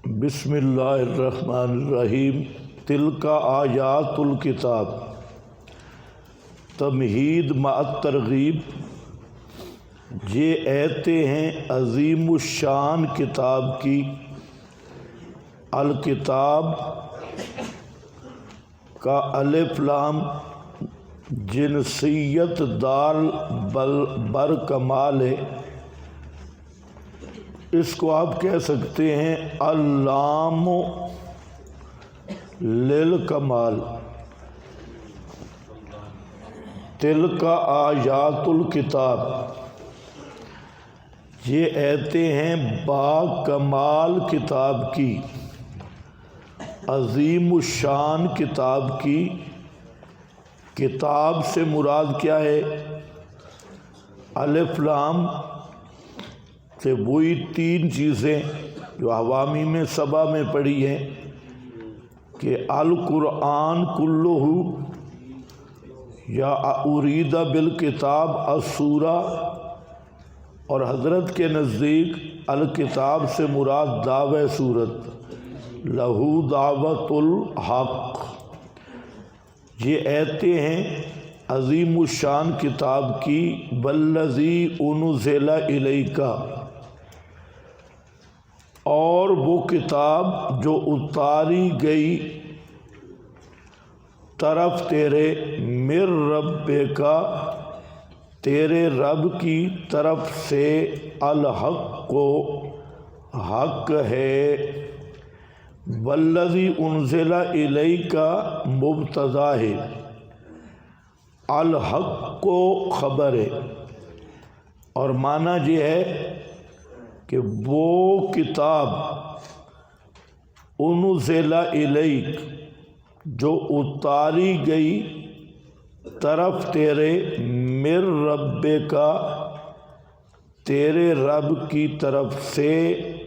بسم اللہ الرحمن الرحیم۔ تلک آیات الکتاب، تمہید مع الترغیب، یہ ایتیں ہیں عظیم الشان کتاب کی۔ الکتاب کا الف لام جنسیت دال بر کمال ہے، اس کو آپ کہہ سکتے ہیں اللام للکمال۔ تلک آیات الکتاب، یہ ایتیں ہیں با کمال کتاب کی، عظیم الشان کتاب کی۔ کتاب سے مراد کیا ہے؟ الف لام سے وہی تین چیزیں جو عوامی میں سبا میں پڑھی ہیں کہ القرآن کلہ یا ارید بالکتاب السورہ، اور حضرت کے نزدیک الکتاب سے مراد دعوی سورت لہو دعوت الحق۔ یہ ایتیں ہیں عظیم الشان کتاب کی، والذی انزل الیک، اور وہ کتاب جو اتاری گئی طرف تیرے، من ربک، تیرے رب کی طرف سے، الحق کو حق ہے۔ والذی انزل الیک مبتدا ہے، الحق کو خبر ہے، اور معنی یہ ہے کہ وہ کتاب انزل الیک جو اتاری گئی طرف تیرے، من ربک، تیرے رب کی طرف سے،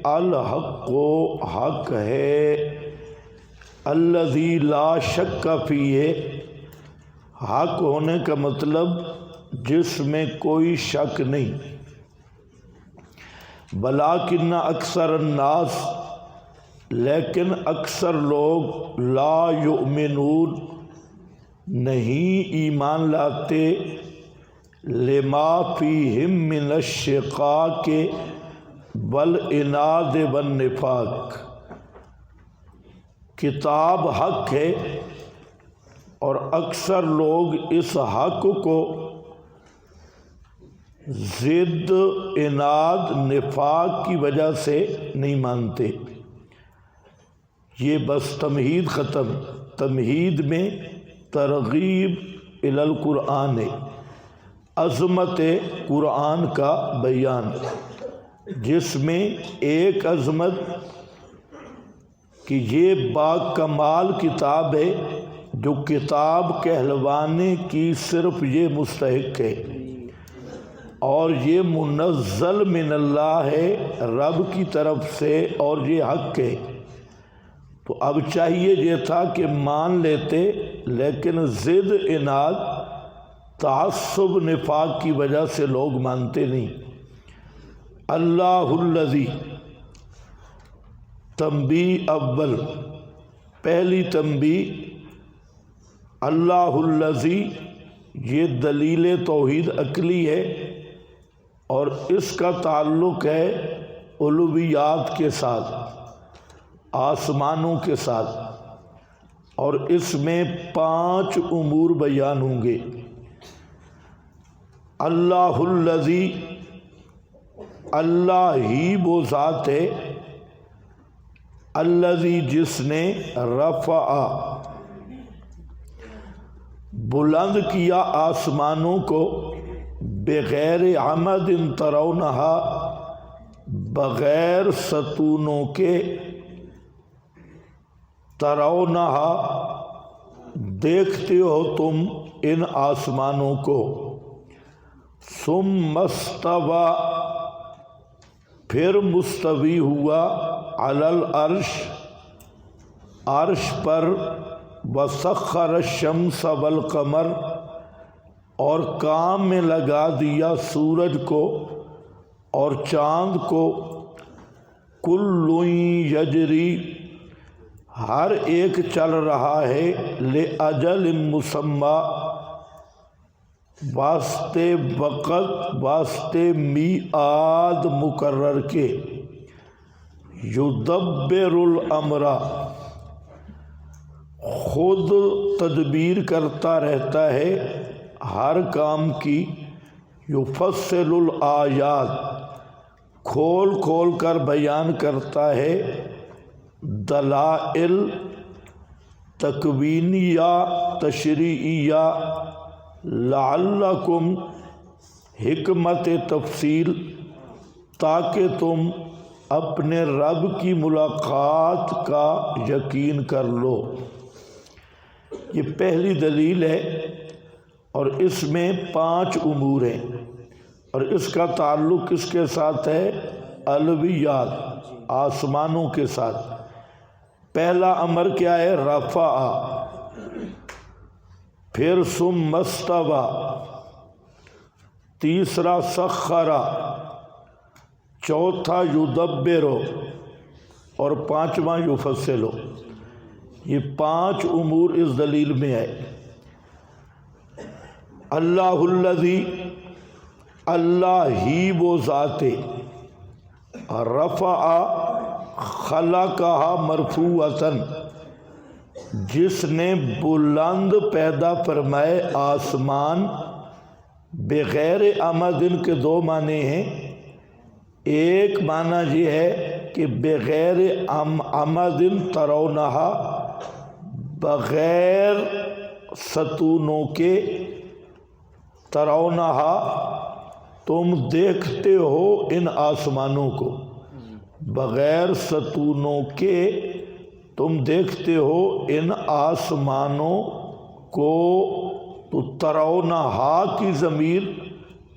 الحق کو حق ہے، الذی لا شک فیہ، حق ہونے کا مطلب جس میں کوئی شک نہیں۔ ولیکن اکثر الناس، لیکن اکثر لوگ، لا یؤمنون، نہیں ایمان لاتے، لما فیہم من الشقاق والعناد والنفاق، کتاب حق ہے اور اکثر لوگ اس حق کو ضد، عناد، نفاق کی وجہ سے نہیں مانتے۔ یہ بس تمہید ختم۔ تمہید میں ترغیب الی القرآن ہے، عظمت قرآن کا بیان، جس میں ایک عظمت کہ یہ با کمال کتاب ہے، جو کتاب کہلوانے کی صرف یہ مستحق ہے، اور یہ منزل من اللہ ہے، رب کی طرف سے، اور یہ حق ہے۔ تو اب چاہیے یہ تھا کہ مان لیتے، لیکن ضد، عناد، تعصب، نفاق کی وجہ سے لوگ مانتے نہیں۔ اللہ الذی، تنبیہ اول، پہلی تنبیہ، اللہ الذی، یہ دلیل توحید عقلی ہے، اور اس کا تعلق ہے علویات کے ساتھ، آسمانوں کے ساتھ، اور اس میں 5 امور بیان ہوں گے۔ اللہ الذی، اللہ ہی وہ ذات ہے، الذی، جس نے، رفع، بلند کیا آسمانوں کو، بغیر عمد ترونہا، بغیر ستونوں کے، ترونہا، دیکھتے ہو تم ان آسمانوں کو، ثم استوی، پھر مستوی ہوا، علی العرش، عرش پر، وسخر الشمس والقمر، اور کام میں لگا دیا سورج کو اور چاند کو، کل یجری، ہر ایک چل رہا ہے، لأجل مسمی، واسطے وقت، واسطے میعاد مقرر کے، یدبر الامر، خود تدبیر کرتا رہتا ہے ہر کام کی، یفصل الآیات، کھول کھول کر بیان کرتا ہے دلائل تکوینیہ تشریعیہ، لعلکم، حکمت تفصیل، تاکہ تم اپنے رب کی ملاقات کا یقین کر لو۔ یہ پہلی دلیل ہے اور اس میں 5 امور ہیں، اور اس کا تعلق کس کے ساتھ ہے؟ الویات، آسمانوں کے ساتھ۔ پہلا امر کیا ہے؟ رفع، پھر ثم استوى، تیسرا سخر، چوتھا یدبر، اور پانچواں یفصل۔ یہ 5 امور اس دلیل میں ہے۔ اللہ الذی، اللہ ہی وہ ذات ہے، رفع خلقہا مرفوعۃ، جس نے بلند پیدا فرمائے آسمان، بغیر عمد، کے 2 معنی ہیں۔ ایک معنی یہ ہے کہ بغیر عمد ترونہا، بغیر ستونوں کے، ترونہا، تم دیکھتے ہو ان آسمانوں کو، بغیر ستونوں کے تم دیکھتے ہو ان آسمانوں کو۔ تو ترونہا کی ضمیر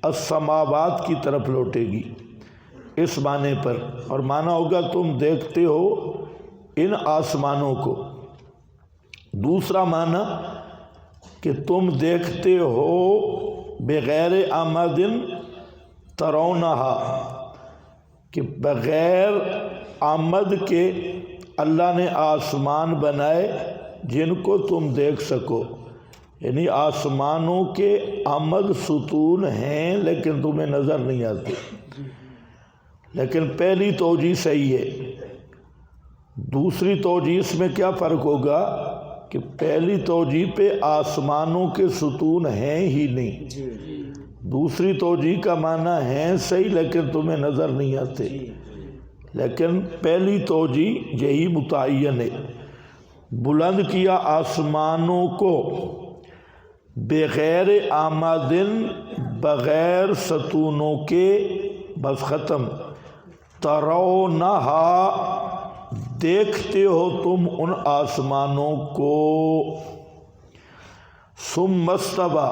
السماوات کی طرف لوٹے گی اس معنی پر، اور معنی ہوگا تم دیکھتے ہو ان آسمانوں کو۔ دوسرا معنی کہ تم دیکھتے ہو بغیر عمد ترونہا، کہ بغیر عمد کے اللہ نے آسمان بنائے جن کو تم دیکھ سکو، یعنی آسمانوں کے عمد ستون ہیں لیکن تمہیں نظر نہیں آتے۔ لیکن پہلی توجیہ صحیح ہے۔ دوسری توجیہ اس میں کیا فرق ہوگا کہ پہلی توجیہ پہ آسمانوں کے ستون ہیں ہی نہیں، دوسری توجیہ کا معنی ہیں صحیح لیکن تمہیں نظر نہیں آتے۔ لیکن پہلی توجیہ یہی متعین ہے، بلند کیا آسمانوں کو بغیر عمد، بغیر ستونوں کے، بس ختم۔ ترونہا، دیکھتے ہو تم ان آسمانوں کو۔ ثم استوى،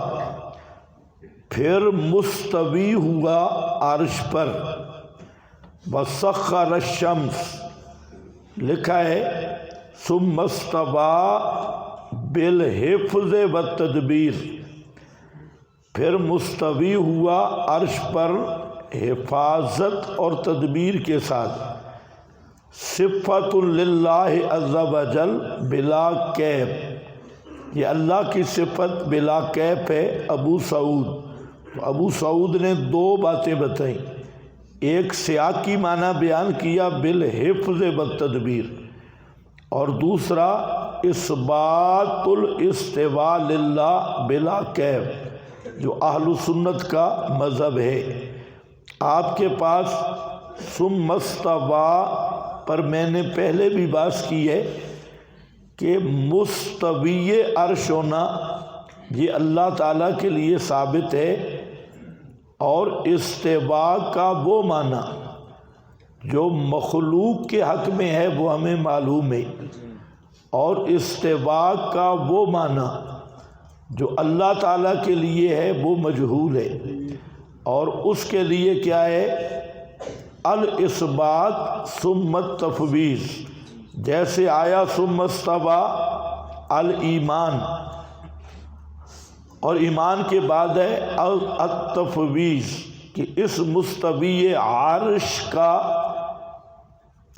پھر مستوی ہوا عرش پر۔ وسخر الشمس، لکھا ہے ثم استوى بالحفظ والتدبیر، پھر مستوی ہوا عرش پر حفاظت اور تدبیر کے ساتھ۔ صفت للہ عز وجل بلا کیف، یہ اللہ کی صفت بلا کیف ہے۔ ابو سعود نے 2 باتیں بتائیں، ایک سیاقی معنی بیان کیا بالحفظ والتدبیر، اور دوسرا اثبات الاستواء للہ بلا کیف، جو اہل سنت کا مذہب ہے۔ آپ کے پاس ثم استوى پر میں نے پہلے بھی بات کی ہے کہ مستوی عرش ہونا یہ اللہ تعالیٰ کے لیے ثابت ہے، اور استواء کا وہ معنی جو مخلوق کے حق میں ہے وہ ہمیں معلوم ہے، اور استواء کا وہ معنی جو اللہ تعالیٰ کے لیے ہے وہ مجہول ہے، اور اس کے لیے کیا ہے؟ الاثبات ثم التفویض، جیسے آیا ثم استوى الایمان، اور ایمان کے بعد ہے التفویض، کہ اس مستوی عرش کا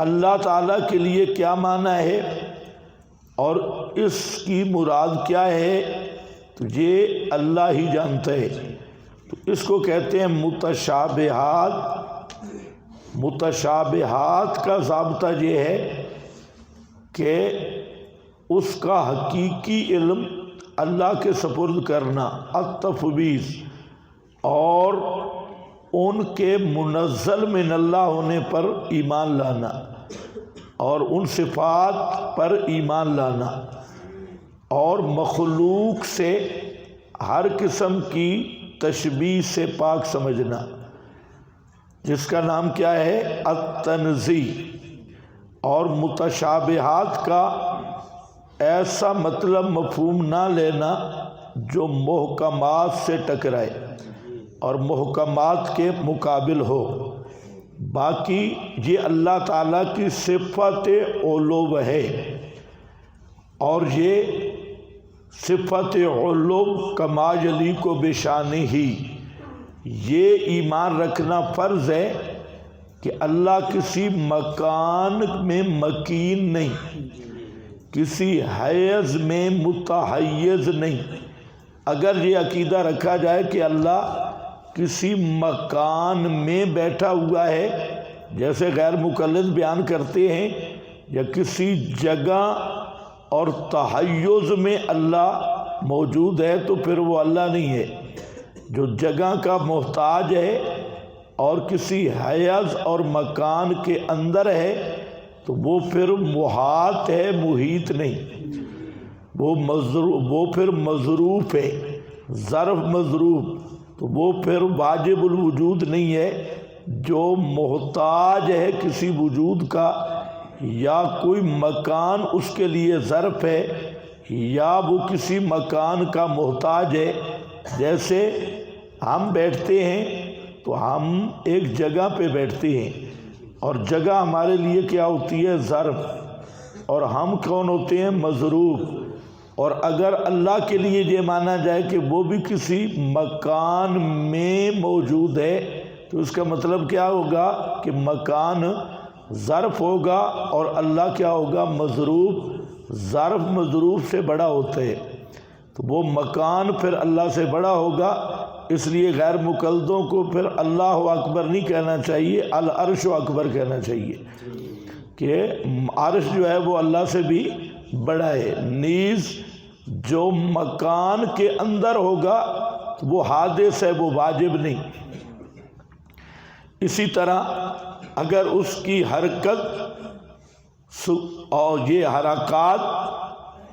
اللہ تعالیٰ کے لیے کیا معنی ہے اور اس کی مراد کیا ہے تو یہ اللہ ہی جانتا ہے۔ تو اس کو کہتے ہیں متشابہات۔ متشابہات کا ضابطہ یہ ہے کہ اس کا حقیقی علم اللہ کے سپرد کرنا، التفویض، اور ان کے منزل من اللہ ہونے پر ایمان لانا اور ان صفات پر ایمان لانا، اور مخلوق سے ہر قسم کی تشبیہ سے پاک سمجھنا، جس کا نام کیا ہے التنزیہ۔ اور متشابہات کا ایسا مطلب مفہوم نہ لینا جو محکمات سے ٹکرائے اور محکمات کے مقابل ہو۔ باقی یہ اللہ تعالیٰ کی صفت علو ہے، اور یہ صفت علو کما یلیق بشانہ ہی، یہ ایمان رکھنا فرض ہے کہ اللہ کسی مکان میں مکین نہیں، کسی حیز میں متحیز نہیں۔ اگر یہ عقیدہ رکھا جائے کہ اللہ کسی مکان میں بیٹھا ہوا ہے، جیسے غیر مقلد بیان کرتے ہیں، یا کسی جگہ اور تحیز میں اللہ موجود ہے، تو پھر وہ اللہ نہیں ہے۔ جو جگہ کا محتاج ہے اور کسی حیز اور مکان کے اندر ہے تو وہ پھر محاط ہے، محیط نہیں، وہ پھر مظروف ہے، ظرف مظروف، تو وہ پھر واجب الوجود نہیں ہے۔ جو محتاج ہے کسی وجود کا، یا کوئی مکان اس کے لیے ظرف ہے، یا وہ کسی مکان کا محتاج ہے۔ جیسے ہم بیٹھتے ہیں تو ہم ایک جگہ پہ بیٹھتے ہیں، اور جگہ ہمارے لیے کیا ہوتی ہے؟ ظرف، اور ہم کون ہوتے ہیں؟ مظروف۔ اور اگر اللہ کے لیے یہ مانا جائے کہ وہ بھی کسی مکان میں موجود ہے، تو اس کا مطلب کیا ہوگا کہ مکان ظرف ہوگا اور اللہ کیا ہوگا؟ مظروف۔ ظرف مظروف سے بڑا ہوتا ہے، تو وہ مکان پھر اللہ سے بڑا ہوگا۔ اس لیے غیر مقلدوں کو پھر اللہ اکبر نہیں کہنا چاہیے، العرش اکبر کہنا چاہیے، کہ عرش جو ہے وہ اللہ سے بھی بڑا ہے۔ نیز جو مکان کے اندر ہوگا وہ حادث ہے، وہ واجب نہیں۔ اسی طرح اگر اس کی حرکت اور یہ حرکات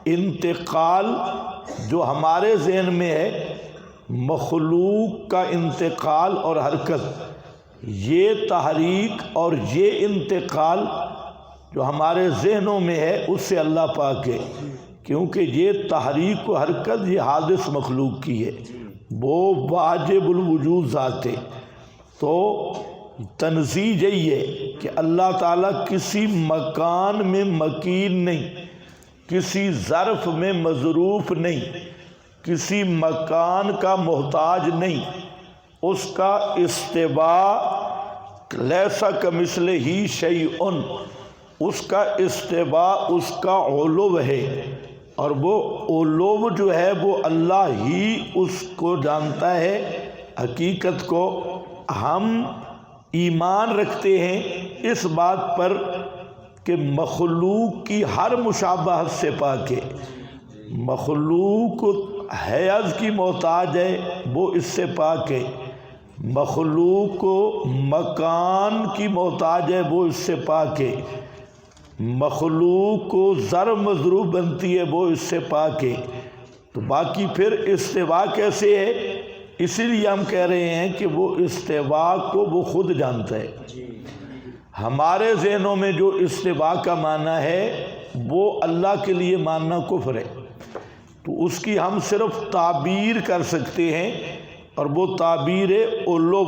انتقال جو ہمارے ذہن میں ہے، مخلوق کا انتقال اور حرکت، یہ تحریک اور یہ انتقال جو ہمارے ذہنوں میں ہے، اس سے اللہ پاک ہے، کیونکہ یہ تحریک و حرکت یہ حادث مخلوق کی ہے، وہ واجب الوجود ذات ہے۔ تو تنزیہ یہی ہے کہ اللہ تعالیٰ کسی مکان میں مکین نہیں، کسی ظرف میں مظروف نہیں، کسی مکان کا محتاج نہیں۔ اس کا استواء لیسا کمثلہ شیء، اس کا استواء اس کا علو ہے، اور وہ علو جو ہے وہ اللہ ہی اس کو جانتا ہے۔ حقیقت کو ہم ایمان رکھتے ہیں اس بات پر کہ مخلوق کی ہر مشابہت سے پاک ہے۔ مخلوق حیض کی محتاج ہے، وہ اس سے پاک ہے۔ مخلوق کو مکان کی محتاج ہے، وہ اس سے پاک ہے۔ مخلوق کو ضرب مضروب بنتی ہے، وہ اس سے پاک ہے۔ تو باقی پھر استواء کیسے ہے؟ اسی لیے ہم کہہ رہے ہیں کہ وہ استواء کو وہ خود جانتا ہے۔ ہمارے ذہنوں میں جو استواء کا معنی ہے وہ اللہ کے لیے ماننا کفر ہے، تو اس کی ہم صرف تعبیر کر سکتے ہیں، اور وہ تعبیر علو۔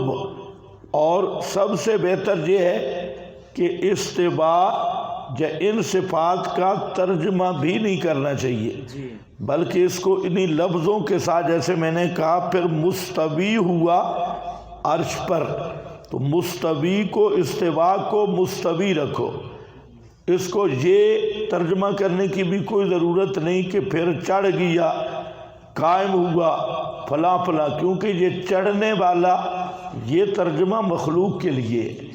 اور سب سے بہتر یہ ہے کہ استواء یا ان صفات کا ترجمہ بھی نہیں کرنا چاہیے، بلکہ اس کو انہی لفظوں کے ساتھ، جیسے میں نے کہا پھر مستوی ہوا عرش پر، تو مستوی کو، استواء کو مستوی رکھو، اس کو یہ ترجمہ کرنے کی بھی کوئی ضرورت نہیں کہ پھر چڑھ گیا، قائم ہوا، فلاں فلاں، کیونکہ یہ چڑھنے والا یہ ترجمہ مخلوق کے لیے ہے۔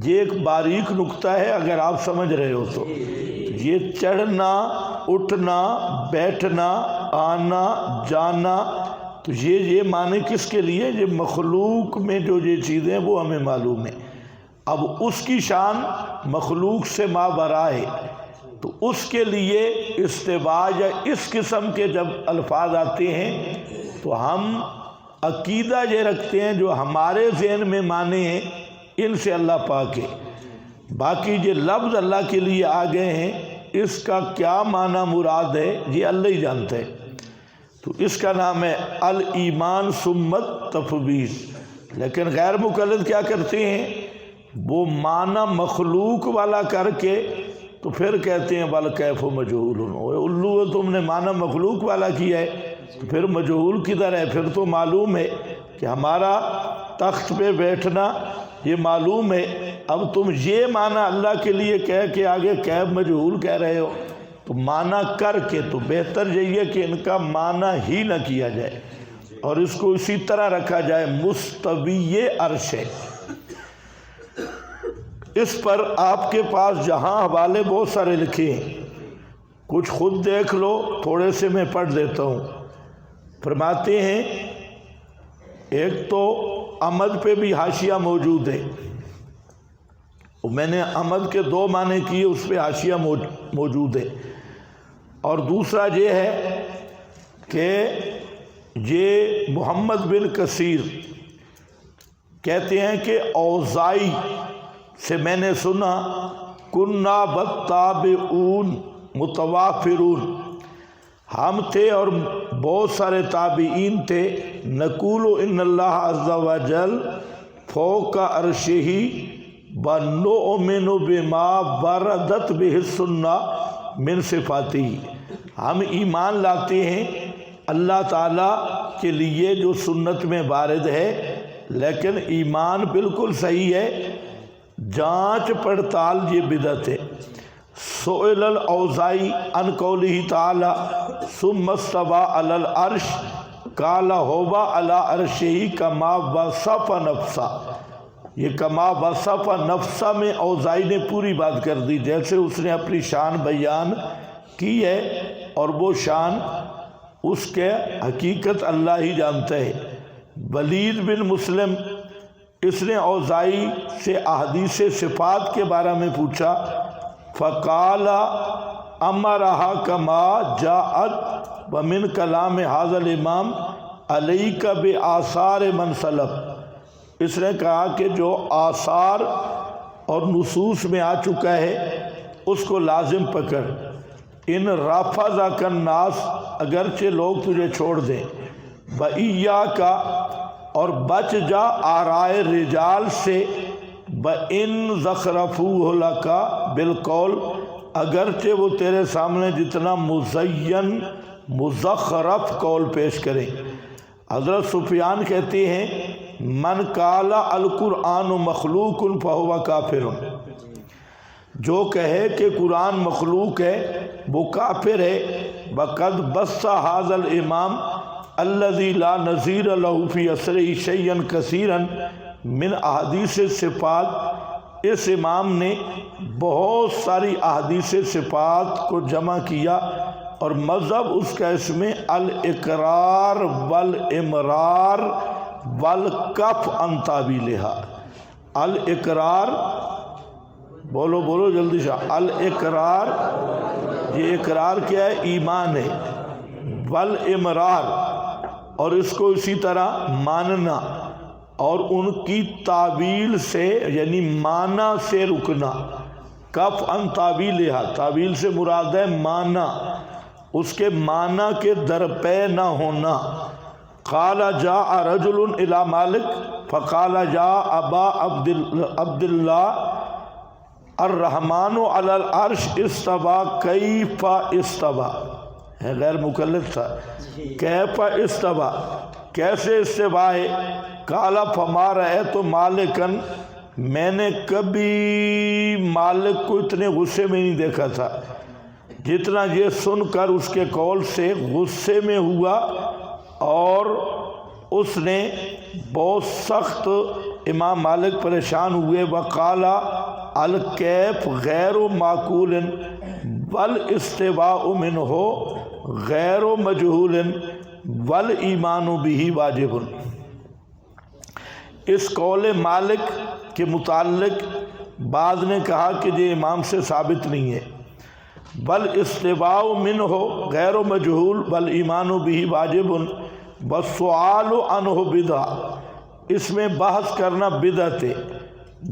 یہ ایک باریک نکتہ ہے اگر آپ سمجھ رہے ہو تو، یہ چڑھنا، اٹھنا، بیٹھنا، آنا، جانا، تو یہ معنی کس کے لیے؟ یہ مخلوق میں جو یہ چیزیں وہ ہمیں معلوم ہیں۔ اب اس کی شان مخلوق سے مابرا ہے، تو اس کے لیے استوا یا اس قسم کے جب الفاظ آتے ہیں تو ہم عقیدہ یہ رکھتے ہیں جو ہمارے ذہن میں معنی ہیں ان سے اللہ پاک ہے۔ باقی یہ لفظ اللہ کے لیے آ گئے ہیں، اس کا کیا معنی مراد ہے یہ اللہ ہی جانتا ہے۔ تو اس کا نام ہے الایمان ثم تفویض۔ لیکن غیر مقلد کیا کرتے ہیں؟ وہ معنی مخلوق والا کر کے تو پھر کہتے ہیں والکیف مجہول، الو تم نے معنی مخلوق والا کیا ہے تو پھر مجہول کدھر ہے؟ پھر تو معلوم ہے کہ ہمارا تخت پہ بیٹھنا یہ معلوم ہے، اب تم یہ معنی اللہ کے لیے کہہ کے آگے کیف مجہول کہہ رہے ہو، تو معنی کر کے تو بہتر یہی ہے کہ ان کا معنی ہی نہ کیا جائے اور اس کو اسی طرح رکھا جائے مستوی عرش ہے۔ اس پر آپ کے پاس جہاں حوالے بہت سارے لکھے ہیں، کچھ خود دیکھ لو، تھوڑے سے میں پڑھ دیتا ہوں۔ فرماتے ہیں ایک تو عمد پہ بھی حاشیہ موجود ہے، میں نے عمد کے 2 معنی کیے، اس پہ حاشیہ موجود ہے، اور دوسرا یہ ہے کہ یہ محمد بن کثیر کہتے ہیں کہ اوزائی سے میں نے سنا کننا بالتابعون متوافرون، ہم تھے اور بہت سارے تابعین تھے، نقول ان اللہ عز و جل فوق عرشہ ونؤمن بما وردت بہ السنہ من صفاتہ، ہم ایمان لاتے ہیں اللہ تعالیٰ کے لیے جو سنت میں وارد ہے، لیکن ایمان بالکل صحیح ہے، جانچ پڑتال یہ بدعت ہے۔ سئل الاوزاعی عن قولہ تعالی ثم استوى علی العرش قال هو علی عرشہ کما وصف نفسہ، یہ کما وصف نفسہ میں اوزاعی نے پوری بات کر دی، جیسے اس نے اپنی شان بیان کی ہے اور وہ شان اس کے حقیقت اللہ ہی جانتا ہے۔ ولید بن مسلم اس نے اوزاعی سے احادیث صفات کے بارے میں پوچھا، فقال امرہا کما جاءت ومن کلام ھذا الامام علیک بآثار من سلف، اس نے کہا کہ جو آثار اور نصوص میں آ چکا ہے اس کو لازم پکڑ، ان رافضک الناس، اگرچہ لوگ تجھے چھوڑ دیں، وَإِيَّاكَ، اور بچ جا آرائے رجال سے، بَإِن زَخْرَفُوهُ لَكَ بالقول، اگرچہ وہ تیرے سامنے جتنا مزین مزخرف قول پیش کریں۔ حضرت سفیان کہتے ہیں من قال القرآن مخلوق فہو کافر، جو کہے کہ قرآن مخلوق ہے وہ کافر ہے۔ وقد بث ھذا الامام الذي لا نظیر له في عصره شيئا كثيرا من احادیث صفات، اس امام نے بہت ساری احادیث صفات کو جمع کیا اور مذہب اس کا اس میں الاقرار والامرار والکف عن تعویلھا، الاقرار، بولو بولو جلدی سے، الاقرار، یہ اقرار کیا ہے؟ ایمان ہے، والامرار، اور اس کو اسی طرح ماننا، اور ان کی تعویل سے یعنی معنی سے رکنا، کف عن تعویلھا، تعویل سے مراد ہے معنی، اس کے معنی کے درپے نہ ہونا۔ قال جاء رجل الى مالک فقال یا ابا عبداللہ الرحمن علی العرش استوى کیف استوى، ہے غیر مکلف تھا، کیف استوى، کیسے استوا ہے؟ قال فما رأیت مالکا میں نے کبھی مالک کو اتنے غصے میں نہیں دیکھا تھا جتنا یہ سن کر اس کے قول سے غصے میں ہوا، اور اس نے بہت سخت امام مالک پریشان ہوئے۔ وقال الکیف غیر معقول والاستواء منہ غیر مجہول والایمان بہ واجب۔ اس قول مالک کے متعلق بعض نے کہا کہ یہ امام سے ثابت نہیں ہے۔ بل استواء منہ غیر مجہول والایمان بہ واجب والسؤال عنہ بدعہ، اس میں بحث کرنا بدعت ہے۔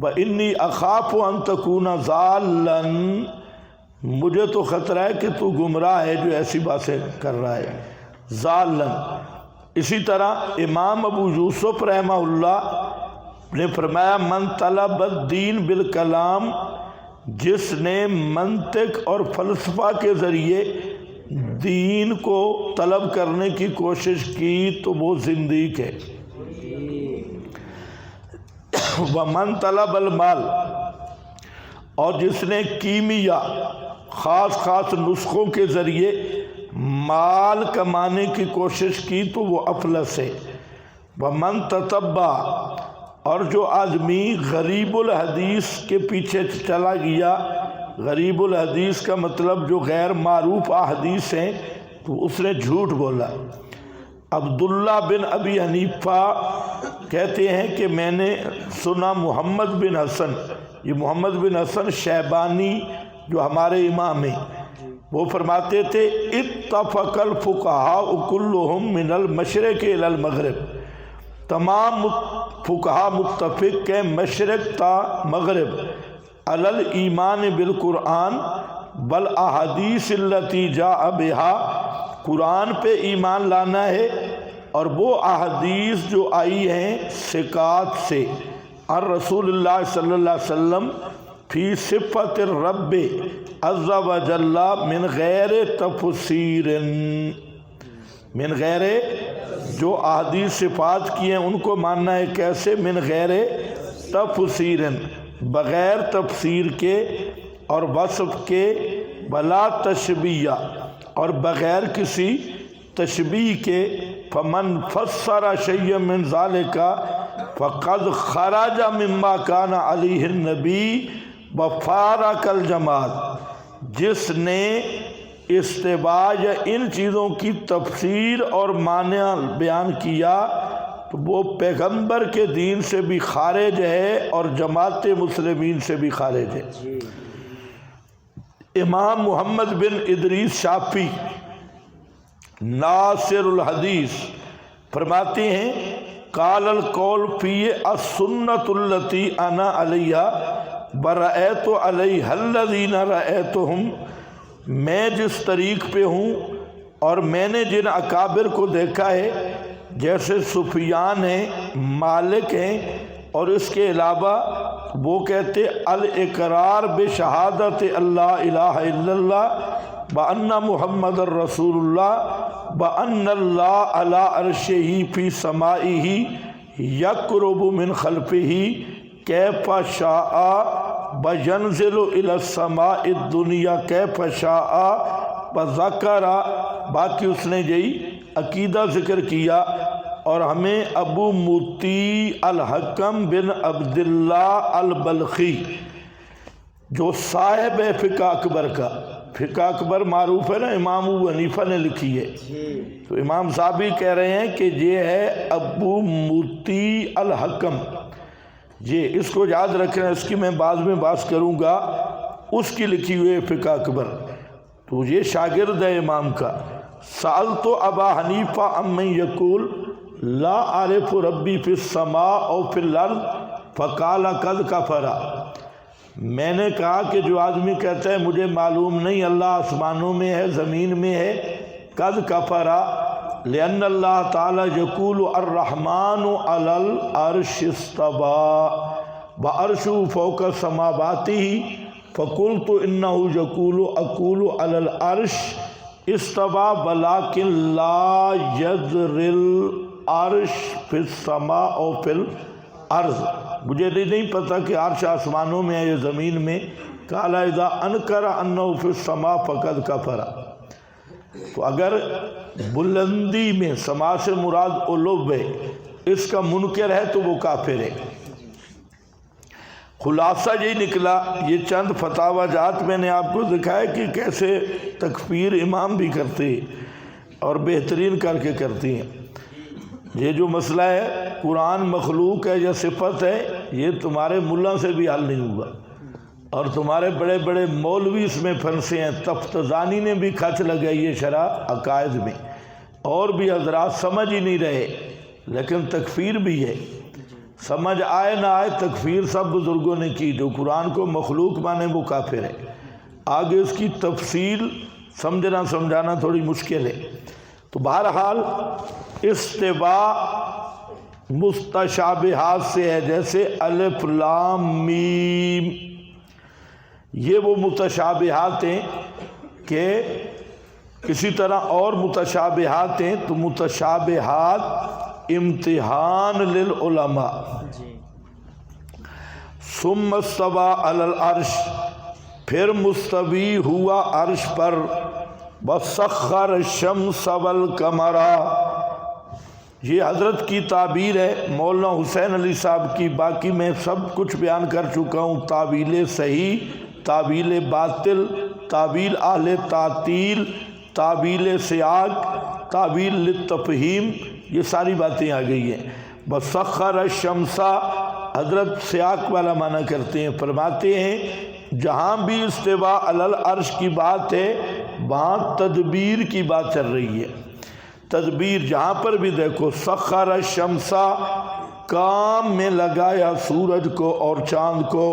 وانی اخاف ان تکون ضالا، مجھے تو خطرہ ہے کہ تو گمراہ ہے جو ایسی باتیں کر رہا ہے، ضالا۔ اسی طرح امام ابو یوسف رحمہ اللہ نے فرمایا من طلب الدین بالکلام، جس نے منطق اور فلسفہ کے ذریعے دین کو طلب کرنے کی کوشش کی تو وہ زندیق ہے۔ ومن طلب المال، اور جس نے کیمیا خاص خاص نسخوں کے ذریعے مال کمانے کی کوشش کی تو وہ افلس ہے۔ ومن تتبع، اور جو آدمی غریب الحدیث کے پیچھے چلا گیا، غریب الحدیث کا مطلب جو غیر معروف احادیث ہیں، تو اس نے جھوٹ بولا۔ عبداللہ بن ابی حنیفہ کہتے ہیں کہ میں نے سنا محمد بن حسن، یہ محمد بن حسن شیبانی جو ہمارے امام ہیں، وہ فرماتے تھے اتفق الفقہاء کلہم من المشرق الی المغرب، تمام فقہا متفق کے مشرق تا مغرب علی الایمان بالقرآن بالاحادیث التی جاء بها، قرآن پہ ایمان لانا ہے اور وہ احادیث جو آئی ہیں ثقات سے، اور رسول اللہ صلی اللہ علیہ وسلم فی صفت الرب عز و جل من غیر تفسیر، من غیر، جو احادیث صفات کی ہیں ان کو ماننا ہے کیسے؟ من غیر تفسیر، بغیر تفسیر کے اور وصف کے، بلا تشبیہ، اور بغیر کسی تشبیہ کے۔ فمن فسر شیئا من ذالک فقد خرج مما کان علیہ النبی وفارق الجماعت، جس نے استواء یا ان چیزوں کی تفسیر اور معنی بیان کیا تو وہ پیغمبر کے دین سے بھی خارج ہے اور جماعت مسلمین سے بھی خارج ہے۔ امام محمد بن ادریس شافعی ناصر الحدیث فرماتے ہیں قال القول فی السنۃ التی انا علیہا برأیت علیہا الذین رأیتہم، میں جس طریق پہ ہوں اور میں نے جن اکابر کو دیکھا ہے جیسے سفیان ہیں، مالک ہیں، اور اس کے علاوہ وہ کہتے الاقرار بشہادت اللہ الہ الا اللہ وان محمد الرسول اللہ وان اللہ علی عرشہ فی سمائہ یقرب من خلفہ کیف شاء وینزل الی السماء الدنیا کیف شاء وذکر، باقی اس نے یہی عقیدہ ذکر کیا۔ اور ہمیں ابو موتی الحکم بن عبداللہ البلخی جو صاحب ہے فقہ اکبر کا، فقہ اکبر معروف ہے نا، امام ابو حنیفہ نے لکھی ہے، تو امام صاحب ہی کہہ رہے ہیں کہ یہ ہے ابو موتی الحکم، یہ اس کو یاد رکھنا، اس کی میں بعد میں بات کروں گا، اس کی لکھی ہوئی فقہ اکبر، تو یہ شاگرد ہے امام کا۔ سألت ابا حنیفہ عمن یقول لا عارف ربی فی السماء او فی الارض فقال قد کفر، میں نے کہا کہ جو آدمی کہتا ہے مجھے معلوم نہیں اللہ آسمانوں میں ہے زمین میں ہے، قد کفر، لأن اللہ تعالی یقول الرحمن علی العرش استوى وعرشہ فوق سماواته فقلت انہ یقول اقول علی العرش استوى ولكن لا يذر العرش فی السماء او فی الارض، مجھے نہیں پتہ کہ عرش آسمانوں میں ہے یا زمین میں. قال اذا انکر انہ فی السماء فقد کفر. تو اگر بلندی میں سما سے مراد علو ہے اس کا منکر ہے تو وہ کافر ہے. خلاصہ یہی نکلا. یہ چند فتاوی جات میں نے آپ کو دکھایا کہ کیسے تکفیر امام بھی کرتے ہیں اور بہترین کر کے کرتی ہیں. یہ جو مسئلہ ہے قرآن مخلوق ہے یا صفت ہے یہ تمہارے ملا سے بھی حل نہیں ہوا اور تمہارے بڑے بڑے مولوی اس میں پھنسے ہیں. تفتزانی نے بھی کھچ لگائی ہے شرح عقائد میں اور بھی حضرات سمجھ ہی نہیں رہے لیکن تکفیر بھی ہے. سمجھ آئے نہ آئے تکفیر سب بزرگوں نے کی. جو قرآن کو مخلوق مانے وہ کافر ہے. آگے اس کی تفصیل سمجھنا سمجھانا تھوڑی مشکل ہے. تو بہرحال استواء مستشابہات سے ہے جیسے الف لام میم. یہ وہ متشابہات ہیں کہ کسی طرح اور متشابہات ہیں تو متشابہات امتحان للعلماء. ثم استوى علی العرش پھر مستوی ہوا عرش پر. وسخر الشمس والقمر یہ حضرت کی تعبیر ہے مولانا حسین علی صاحب کی. باقی میں سب کچھ بیان کر چکا ہوں. تعویل صحیح، تعویل باطل، تعویل اہل تعطیل، تعویل سیاق، تعویل للتفہیم، یہ ساری باتیں آ گئی ہیں. وسخر الشمس حضرت سیاق والا معنی کرتے ہیں. فرماتے ہیں جہاں بھی استواء علی العرش کی بات ہے وہاں تدبیر کی بات چل رہی ہے. تدبیر جہاں پر بھی دیکھو. سخر الشمس کام میں لگایا سورج کو اور چاند کو.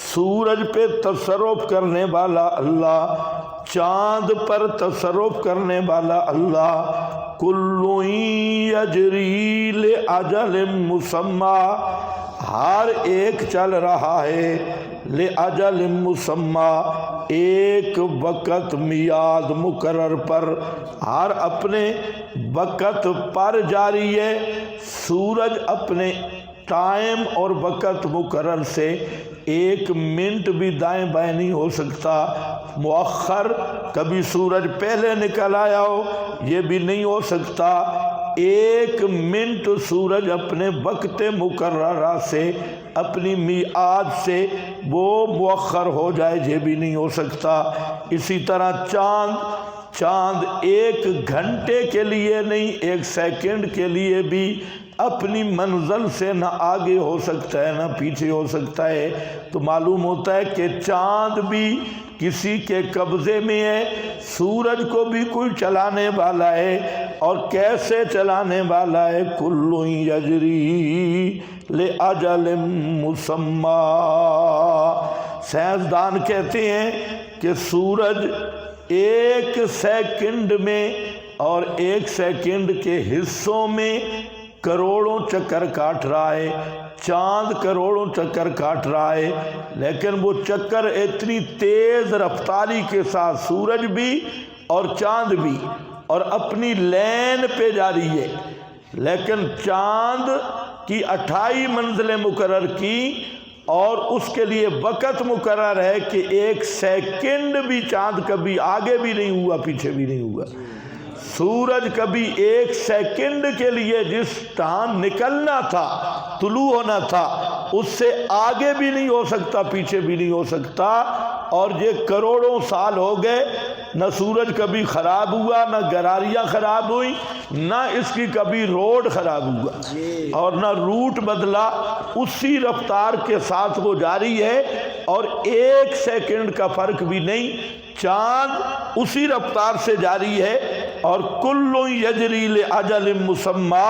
سورج پہ تصرف کرنے والا اللہ، چاند پر تصرف کرنے والا اللہ. کل یجری لاجل مسمی ہر ایک چل رہا ہے لاجل مسمی ایک وقت میعاد مقرر پر. ہر اپنے وقت پر جاری ہے. سورج اپنے ٹائم اور وقت مقرر سے ایک منٹ بھی دائیں بائیں نہیں ہو سکتا. مؤخر کبھی سورج پہلے نکل آیا ہو یہ بھی نہیں ہو سکتا. ایک منٹ سورج اپنے وقت مقررہ سے اپنی میعاد سے وہ مؤخر ہو جائے یہ بھی نہیں ہو سکتا. اسی طرح چاند ایک گھنٹے کے لیے نہیں ایک سیکنڈ کے لیے بھی اپنی منزل سے نہ آگے ہو سکتا ہے نہ پیچھے ہو سکتا ہے. تو معلوم ہوتا ہے کہ چاند بھی کسی کے قبضے میں ہے. سورج کو بھی کوئی چلانے والا ہے اور کیسے چلانے والا ہے. کل یجری لاجل مسمی. سائنسدان کہتے ہیں کہ سورج ایک سیکنڈ میں اور ایک سیکنڈ کے حصوں میں کروڑوں چکر کاٹ رہا ہے. چاند کروڑوں چکر کاٹ رہا ہے لیکن وہ چکر اتنی تیز رفتاری کے ساتھ سورج بھی اور چاند بھی اور اپنی لین پہ جاری ہے. لیکن چاند کی 28 منزلیں مقرر کی اور اس کے لیے وقت مقرر ہے کہ ایک سیکنڈ بھی چاند کبھی آگے بھی نہیں ہوا پیچھے بھی نہیں ہوا. سورج کبھی ایک سیکنڈ کے لیے جس ٹائم نکلنا تھا طلوع ہونا تھا اس سے آگے بھی نہیں ہو سکتا پیچھے بھی نہیں ہو سکتا. اور یہ کروڑوں سال ہو گئے نہ سورج کبھی خراب ہوا نہ گراریاں خراب ہوئی نہ اس کی کبھی روڈ خراب ہوا اور نہ روٹ بدلا. اسی رفتار کے ساتھ وہ جاری ہے اور ایک سیکنڈ کا فرق بھی نہیں. چاند اسی رفتار سے جاری ہے اور کل یجری لاجل مسمی.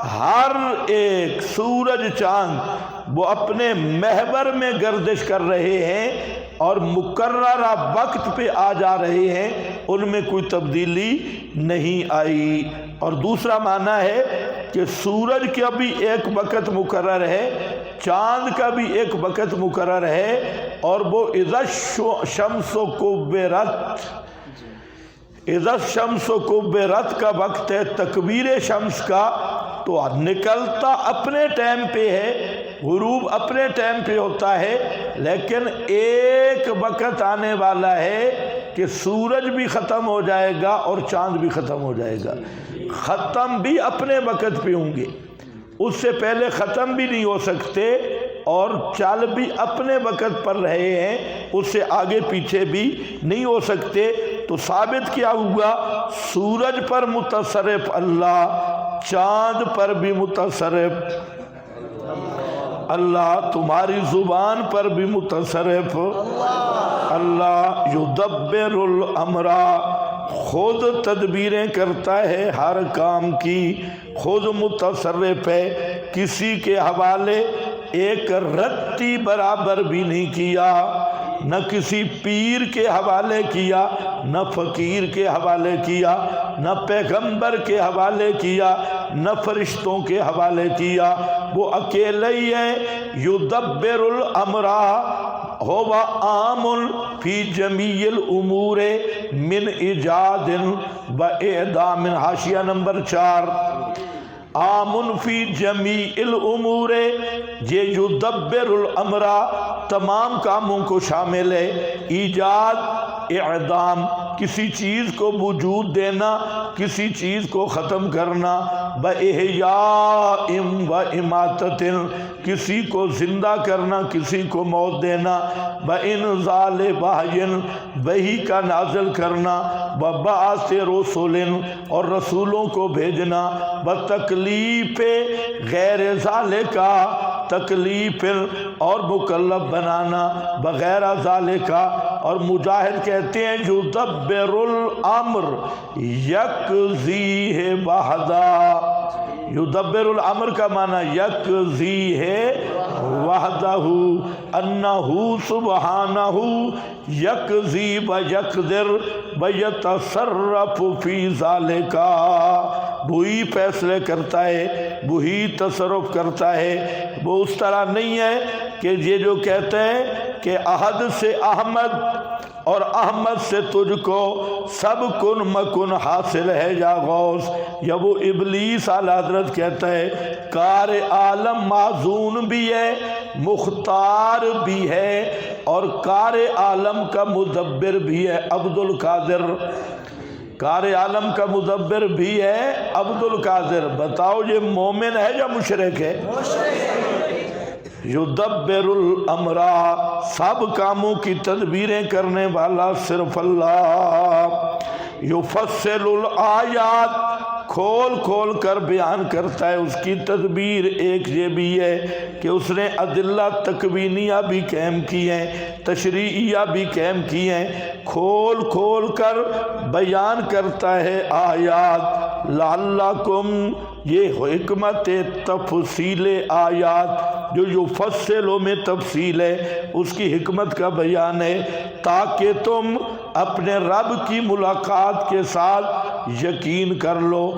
ہر ایک سورج چاند وہ اپنے محور میں گردش کر رہے ہیں اور مقررہ وقت پہ آ جا رہے ہیں. ان میں کوئی تبدیلی نہیں آئی. اور دوسرا معنی ہے کہ سورج کا بھی ایک وقت مقرر ہے چاند کا بھی ایک وقت مقرر ہے اور وہ اذا الشمس کبرت. اذا الشمس کبرت کا وقت ہے تکبیر شمس کا تو نکلتا اپنے ٹائم پہ ہے غروب اپنے ٹائم پہ ہوتا ہے، لیکن ایک وقت آنے والا ہے کہ سورج بھی ختم ہو جائے گا اور چاند بھی ختم ہو جائے گا۔ ختم بھی اپنے وقت پہ ہوں گے، اس سے پہلے ختم بھی نہیں ہو سکتے، اور چل بھی اپنے وقت پر رہے ہیں، اس سے آگے پیچھے بھی نہیں ہو سکتے۔ تو ثابت کیا ہوا؟ سورج پر متصرف اللہ، چاند پر بھی متصرف اللہ، تمہاری زبان پر بھی متصرف اللہ۔ یدبر الامر، خود تدبیریں کرتا ہے ہر کام کی، خود متصرف ہے، کسی کے حوالے ایک رتی برابر بھی نہیں کیا، نہ کسی پیر کے حوالے کیا، نہ فقیر کے حوالے کیا، نہ پیغمبر کے حوالے کیا، نہ فرشتوں کے حوالے کیا، وہ اکیلے ہی ہے۔ یدبر الامر هو عام فی جمیع الامور من ایجاد و اعدام، حاشیہ نمبر 4، عام فی جمیع الامور، یہ یدبر الامر تمام کاموں کو شامل ہے، ایجاد، اعدام، کسی چیز کو وجود دینا، کسی چیز کو ختم کرنا، بإحیاء و اماتۃ، کسی کو زندہ کرنا، کسی کو موت دینا، بإنزال وحی، وحی کا نازل کرنا، ببعث رسل، اور رسولوں کو بھیجنا، بتکلیف غیر ذالک، تکلیف اور مکلف بنانا، بغیر ذالک۔ اور مجاہد کہتے ہیں یدبر الامر یقضی ہے وحدہ، یدبر الامر کا معنی یقضی ہے وحدہ، انہ سبحانہ یقضی و یقدر و یتصرف فی ذالک، وہی فیصلے کرتا ہے، وہی تصرف کرتا ہے۔ وہ اس طرح نہیں ہے کہ یہ جو کہتے ہیں کہ احد سے احمد اور احمد سے تجھ کو سب کن مکن حاصل ہے یا غوث، یا وہ ابلیس اعلیٰ حضرت کہتا ہے کار عالم معزون بھی ہے، مختار بھی ہے، اور کار عالم کا مدبر بھی ہے عبد القادر، کار عالم کا مدبر بھی ہے عبد القادر۔ بتاؤ یہ مومن ہے یا مشرک ہے؟ یدبر الامر، سب کاموں کی تدبیریں کرنے والا صرف اللہ۔ یفصل الآیات، کھول کھول کر بیان کرتا ہے اس کی تدبیر۔ ایک یہ بھی ہے کہ اس نے ادلہ تکوینیہ بھی قائم کی ہیں، تشریعیہ بھی قائم کی ہیں، کھول کھول کر بیان کرتا ہے آیات۔ لعلکم، یہ حکمت تفصیل آیات، جو یفصلوں میں تفصیل ہے اس کی حکمت کا بیان ہے، تاکہ تم اپنے رب کی ملاقات کے ساتھ یقین کر لو۔